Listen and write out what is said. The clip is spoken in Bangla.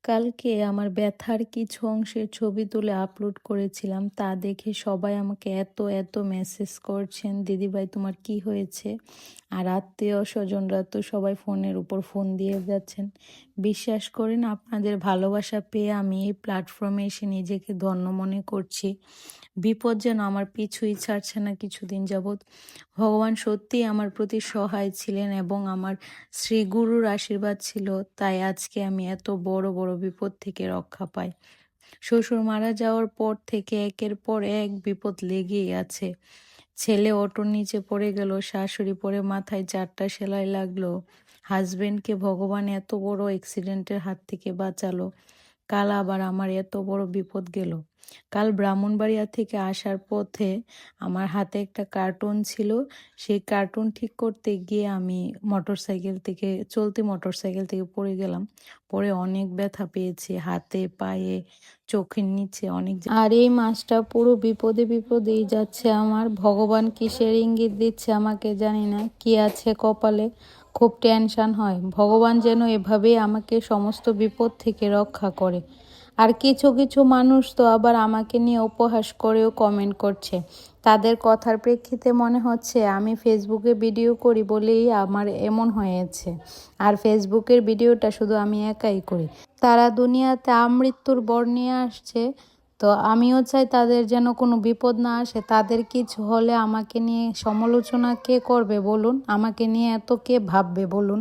কালকে আমার ব্যথার কিছু অংশের ছবি তুলে আপলোড করেছিলাম, তা দেখে সবাই আমাকে এত মেসেজ করছেন, দিদিভাই তোমার কি হয়েছে? আর আত্মীয় স্বজনরা তো সবাই ফোনের উপর ফোন দিয়ে যাচ্ছেন। বিশ্বাস করেন, আপনাদের ভালোবাসা পেয়ে আমি এই প্ল্যাটফর্মে এসে নিজেকে ধন্য মনে করছি। বিপদ যেন আমার পিছুই ছাড়ছে না কিছুদিন যাবৎ। ভগবান সত্যিই আমার প্রতি সহায় ছিলেন এবং আমার শ্রী গুরুর আশীর্বাদ ছিল, তাই আজকে আমি এত বড় বিপদ থেকে রক্ষা পাই। শ্বশুর মারা যাওয়ার পর থেকে একের পর এক বিপদ লেগেই আছে। ছেলে অটোর নিচে পড়ে গেল, শাশুড়ি পড়ে মাথায় 4টা সেলাই লাগলো, হাজবেন্ডকে ভগবান এত বড় অ্যাক্সিডেন্টের হাত থেকে বাঁচালো। কাল আবার আমার এত বড় বিপদ গেল। কাল ব্রাহ্মণবাড়িয়া থেকে আসার পথে আমার হাতে একটা কার্টুন ছিল, সেই কার্টুন ঠিক করতে গিয়ে আমি চলতি মোটরসাইকেল থেকে পড়ে গেলাম। পরে অনেক ব্যথা পেয়েছি হাতে, পায়ে, চোখের নিচে অনেক আর এই মাসটা পুরো বিপদেই যাচ্ছে আমার। ভগবান কিসের ইঙ্গিত দিচ্ছে আমাকে জানি না, কি আছে কপালে। খুব টেনশন হয়, ভগবান যেন এভাবেই আমাকে সমস্ত বিপদ থেকে রক্ষা করে। আর কিছু মানুষ তো আবার আমাকে নিয়ে উপহাস করেও কমেন্ট করছে। তাদের কথার প্রেক্ষিতে মনে হচ্ছে আমি ফেসবুকে ভিডিও করি বলেই আমার এমন হয়েছে, আর ফেসবুকের ভিডিওটা শুধু আমি একাই করি। তারা দুনিয়াতে আমৃত্যুর বর নিয়ে আসছে, তো আমিও চাই তাদের যেন কোনো বিপদ না আসে। তাদের কিছু হলে আমাকে নিয়ে সমালোচনা কে করবে বলুন? আমাকে নিয়ে এত কে ভাববে বলুন?